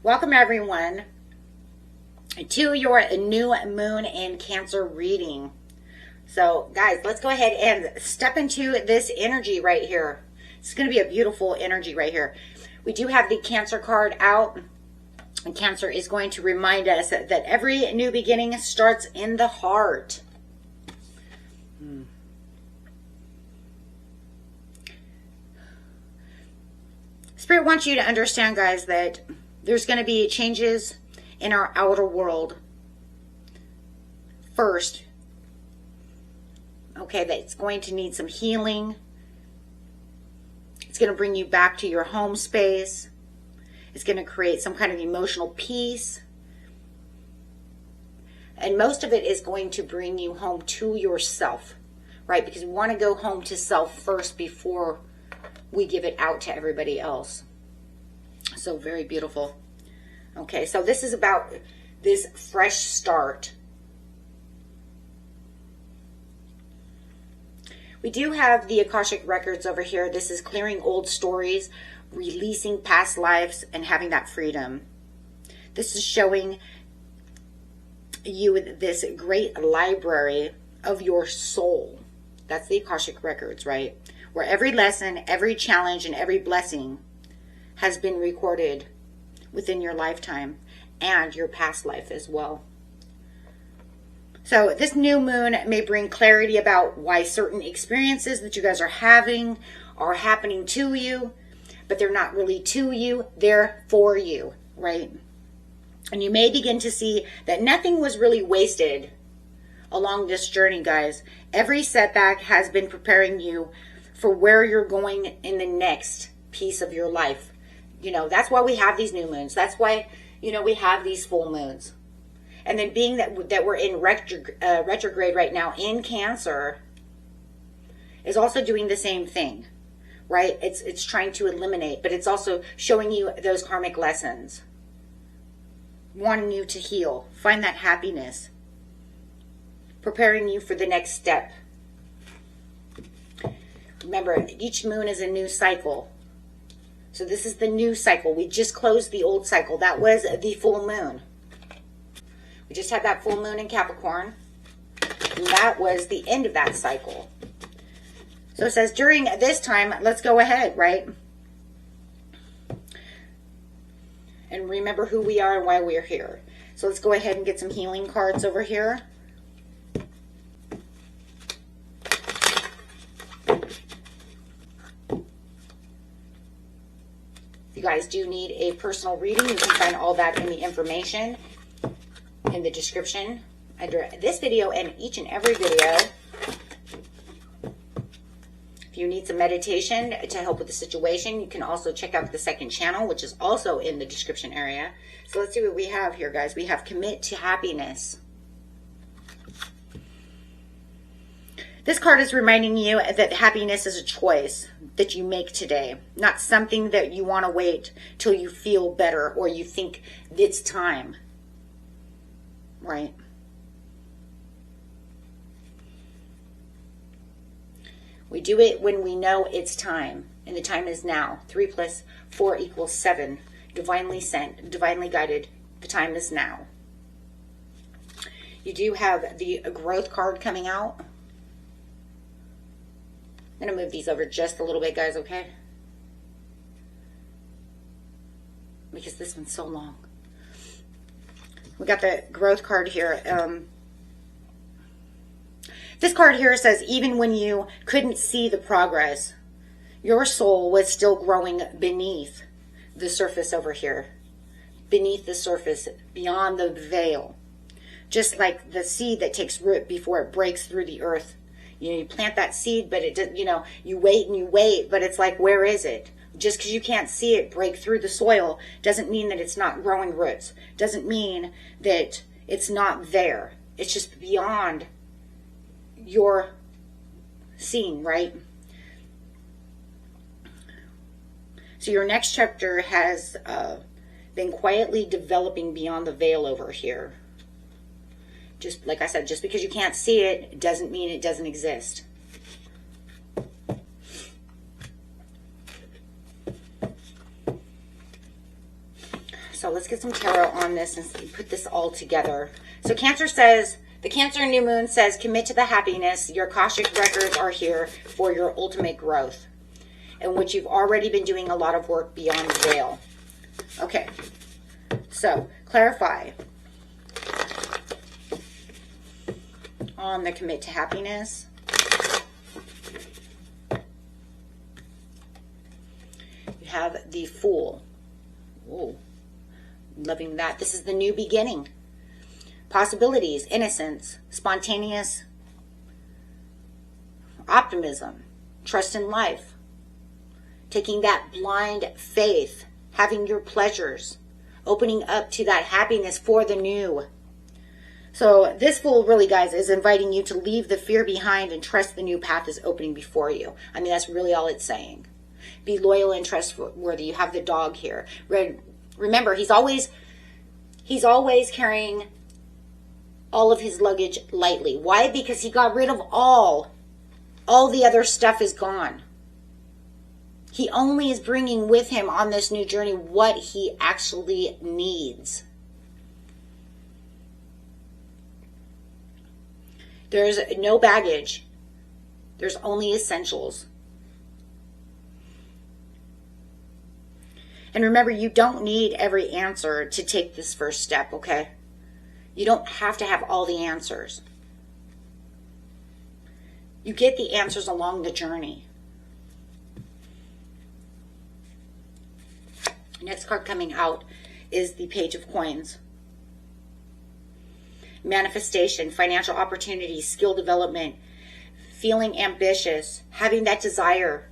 Welcome everyone to your new moon in Cancer reading. So guys, let's go ahead and step into this energy right here. It's going to be a beautiful energy right here. We do have the Cancer card out, and Cancer is going to remind us that every new beginning starts in the heart. Spirit wants you to understand, guys, that there's going to be changes in our outer world first. Okay, that's going to need some healing. It's going to bring you back to your home space. It's going to create some kind of emotional peace. And most of it is going to bring you home to yourself, right? Because we want to go home to self first before we give it out to everybody else. So very beautiful. Okay, so this is about this fresh start. We do have the Akashic records over here. This is clearing old stories, releasing past lives, and having that freedom. This is showing you this great library of your soul. That's the Akashic records, right? Where every lesson, every challenge, and every blessing has been recorded within your lifetime and your past life as well. So this new moon may bring clarity about why certain experiences that you guys are having are happening to you, but they're not really to you, they're for you, right? And you may begin to see that nothing was really wasted along this journey, guys. Every setback has been preparing you for where you're going in the next piece of your life. You know, that's why we have these new moons. That's why, you know, we have these full moons. And then being that we're in retrograde right now in Cancer is also doing the same thing, right? It's trying to eliminate, but it's also showing you those karmic lessons, wanting you to heal, find that happiness, preparing you for the next step. Remember, each moon is a new cycle. So this is the new cycle. We just closed the old cycle. That was the full moon. We just had that full moon in Capricorn. And that was the end of that cycle. So it says during this time, let's go ahead, right? And remember who we are and why we're here. So let's go ahead and get some healing cards over here. If you guys do need a personal reading, you can find all that in the information in the description under this video and each and every video. If you need some meditation to help with the situation, you can also check out the second channel, which is also in the description area. So let's see what we have here, guys. We have commit to happiness. This card is reminding you that happiness is a choice that you make today, not something that you want to wait till you feel better or you think it's time, right? We do it when we know it's time, and the time is now. 3 + 4 = 7. Divinely sent, divinely guided. The time is now. You do have the growth card coming out. I'm going to move these over just a little bit, guys, okay? Because this one's so long. We got the growth card here. This card here says, even when you couldn't see the progress, your soul was still growing beneath the surface over here. Beneath the surface, beyond the veil. Just like the seed that takes root before it breaks through the earth. You know, you plant that seed, but it doesn't, you know, you wait and you wait, but it's like, where is it? Just because you can't see it break through the soil doesn't mean that it's not growing roots. Doesn't mean that it's not there. It's just beyond your seeing, right? So your next chapter has been quietly developing beyond the veil over here. Just like I said, just because you can't see it doesn't mean it doesn't exist. So let's get some tarot on this and put this all together. So Cancer says, the Cancer new moon says, commit to the happiness. Your Akashic records are here for your ultimate growth, in which you've already been doing a lot of work beyond the veil. Okay, so clarify on the commit to happiness. You have the Fool. Whoa, loving that. This is the new beginning. Possibilities, innocence, spontaneous optimism, trust in life, taking that blind faith, having your pleasures, opening up to that happiness for the new. So this Fool really, guys, is inviting you to leave the fear behind and trust the new path is opening before you. I mean, that's really all it's saying. Be loyal and trustworthy. You have the Dog here. Remember, he's always carrying all of his luggage lightly. Why? Because he got rid of all the other stuff is gone. He only is bringing with him on this new journey what he actually needs. There's no baggage. There's only essentials. And remember, you don't need every answer to take this first step, okay? You don't have to have all the answers. You get the answers along the journey. Next card coming out is the Page of Coins. Manifestation, financial opportunities, skill development, feeling ambitious, having that desire.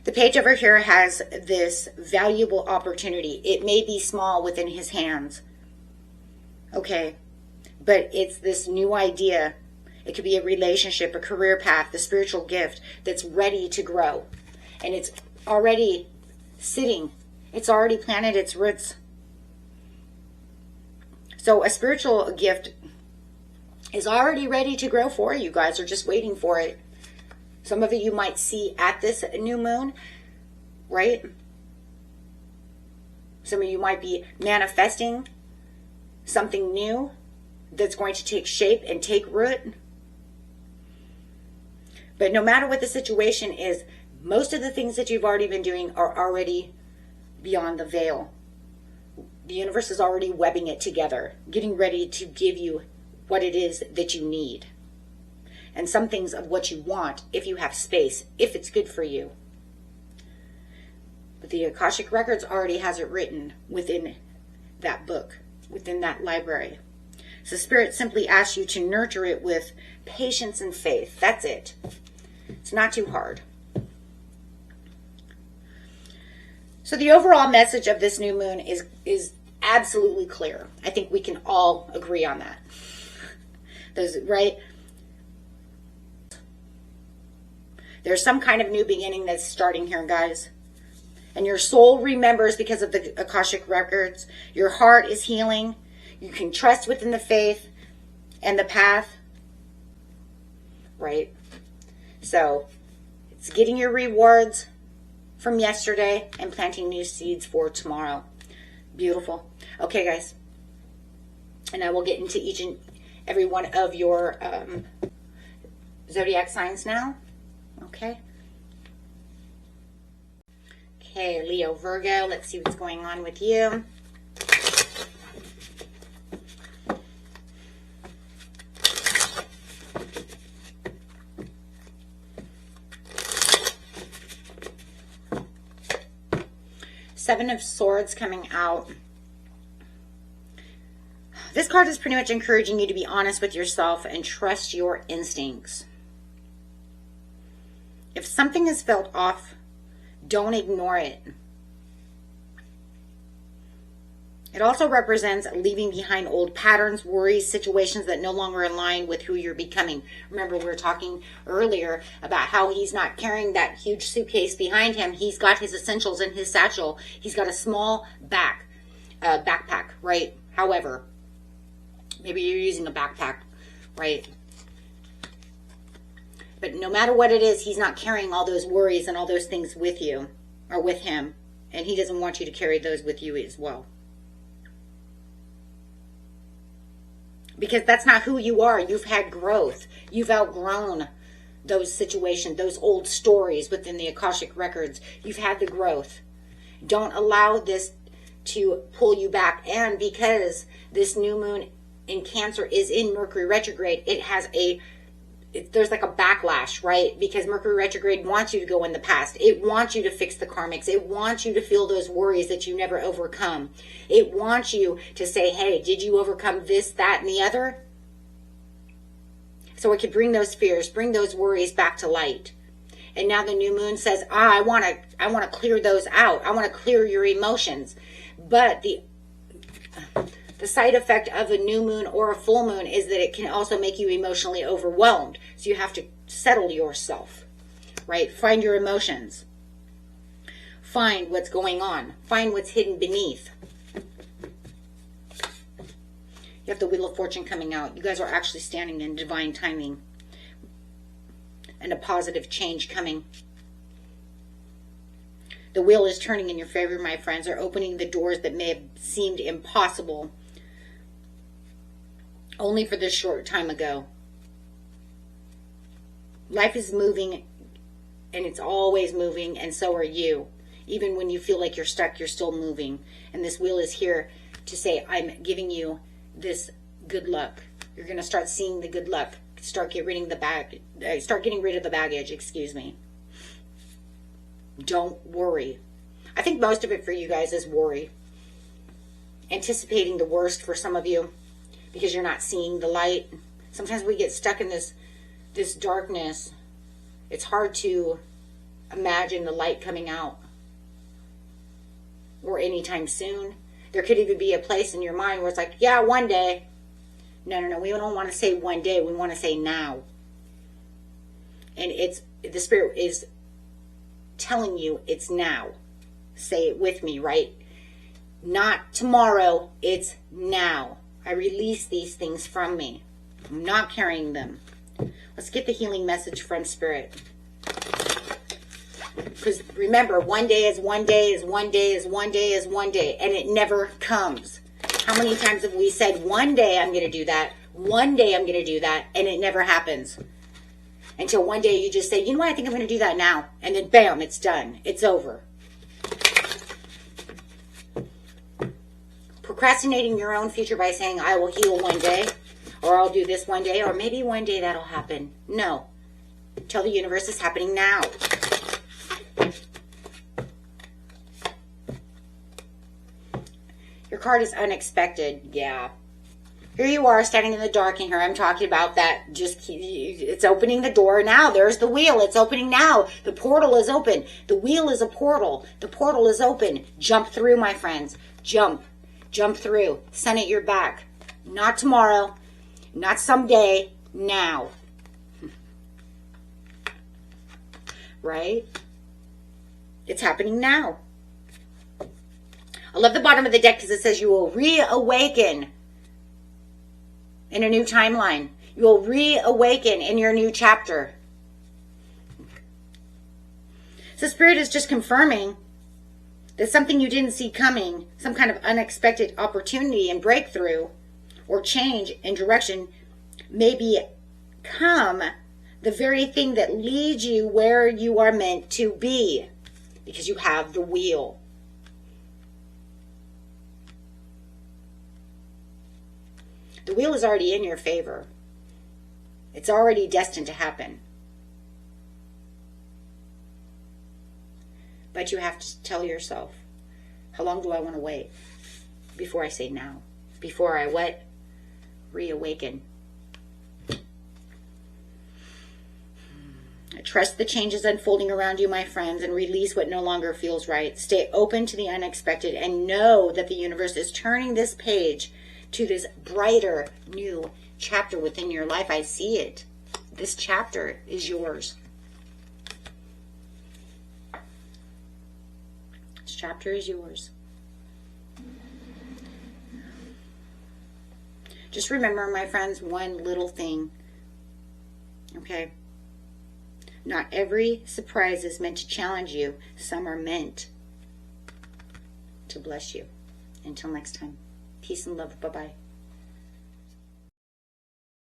The page over here has this valuable opportunity. It may be small within his hands, okay, but it's this new idea. It could be a relationship, a career path, a spiritual gift that's ready to grow. And it's already sitting. It's already planted its roots. So a spiritual gift is already ready to grow for you guys. Are just waiting for it. Some of it you might see at this new moon, right? Some of you might be manifesting something new that's going to take shape and take root. But no matter what the situation is, most of the things that you've already been doing are already beyond the veil. The universe is already webbing it together, getting ready to give you what it is that you need. And some things of what you want, if you have space, if it's good for you. But the Akashic Records already has it written within that book, within that library. So Spirit simply asks you to nurture it with patience and faith. That's it. It's not too hard. So the overall message of this new moon is absolutely clear. I think we can all agree on that. Right? There's some kind of new beginning that's starting here, guys. And your soul remembers because of the Akashic Records. Your heart is healing. You can trust within the faith and the path. Right? So, it's getting your rewards from yesterday and planting new seeds for tomorrow. Beautiful. Okay, guys. And I will get into each and every one of your zodiac signs now. Okay. Okay, Leo, Virgo. Let's see what's going on with you. Seven of Swords coming out. This card is pretty much encouraging you to be honest with yourself and trust your instincts. If something is felt off, don't ignore it. It also represents leaving behind old patterns, worries, situations that no longer align with who you're becoming. Remember, we were talking earlier about how he's not carrying that huge suitcase behind him. He's got his essentials in his satchel. He's got a small backpack, right? However, maybe you're using a backpack, right? But no matter what it is, he's not carrying all those worries and all those things with you or with him. And he doesn't want you to carry those with you as well. Because that's not who you are. You've had growth. You've outgrown those situations, those old stories within the Akashic records. You've had the growth. Don't allow this to pull you back. And because this new moon in Cancer is in Mercury retrograde, there's like a backlash, right? Because Mercury retrograde wants you to go in the past. It wants you to fix the karmics. It wants you to feel those worries that you never overcome. It wants you to say, hey, did you overcome this, that, and the other? So it could bring those fears, bring those worries back to light. And now the new moon says, I want to clear those out. I want to clear your emotions. But the side effect of a new moon or a full moon is that it can also make you emotionally overwhelmed. So you have to settle yourself, right? Find your emotions. Find what's going on. Find what's hidden beneath. You have the Wheel of Fortune coming out. You guys are actually standing in divine timing and a positive change coming. The wheel is turning in your favor, my friends. They're opening the doors that may have seemed impossible only for this short time ago. Life is moving, and it's always moving, and so are you. Even when you feel like you're stuck, you're still moving. And this wheel is here to say, I'm giving you this good luck. You're going to start seeing the good luck. Start getting rid of the baggage, excuse me. Don't worry. I think most of it for you guys is worry. Anticipating the worst for some of you because you're not seeing the light. Sometimes we get stuck in this darkness. It's hard to imagine the light coming out or anytime soon. There could even be a place in your mind where it's like, yeah, one day. No. We don't want to say one day. We want to say now. And the Spirit is telling you it's now. Say it with me, right? Not tomorrow. It's now. I release these things from me. I'm not carrying them. Let's get the healing message from Spirit. Because remember, one day is one day is one day is one day is one day. And it never comes. How many times have we said, one day I'm going to do that. One day I'm going to do that. And it never happens. Until one day you just say, you know what, I think I'm going to do that now. And then bam, it's done. It's over. Procrastinating your own future by saying, I will heal one day. Or I'll do this one day. Or maybe one day that'll happen. No. Tell the universe it's happening now. Your card is unexpected. Yeah. Here you are standing in the dark, and here I'm talking about that. It's opening the door now. There's the wheel. It's opening now. The portal is open. The wheel is a portal. The portal is open. Jump through, my friends. Jump. Jump through. Sun at your back. Not tomorrow. Not someday. Now. Right? It's happening now. I love the bottom of the deck because it says you will reawaken in a new timeline. You will reawaken in your new chapter. So Spirit is just confirming that something you didn't see coming, some kind of unexpected opportunity and breakthrough or change in direction may become the very thing that leads you where you are meant to be because you have the wheel. The wheel is already in your favor. It's already destined to happen. But you have to tell yourself, how long do I want to wait before I say now? Before I what? Reawaken. Trust the changes unfolding around you, my friends, and release what no longer feels right. Stay open to the unexpected and know that the universe is turning this page to this brighter new chapter within your life. I see it. This chapter is yours. This chapter is yours. Just remember, my friends, one little thing. Okay? Not every surprise is meant to challenge you. Some are meant to bless you. Until next time, peace and love. Bye-bye.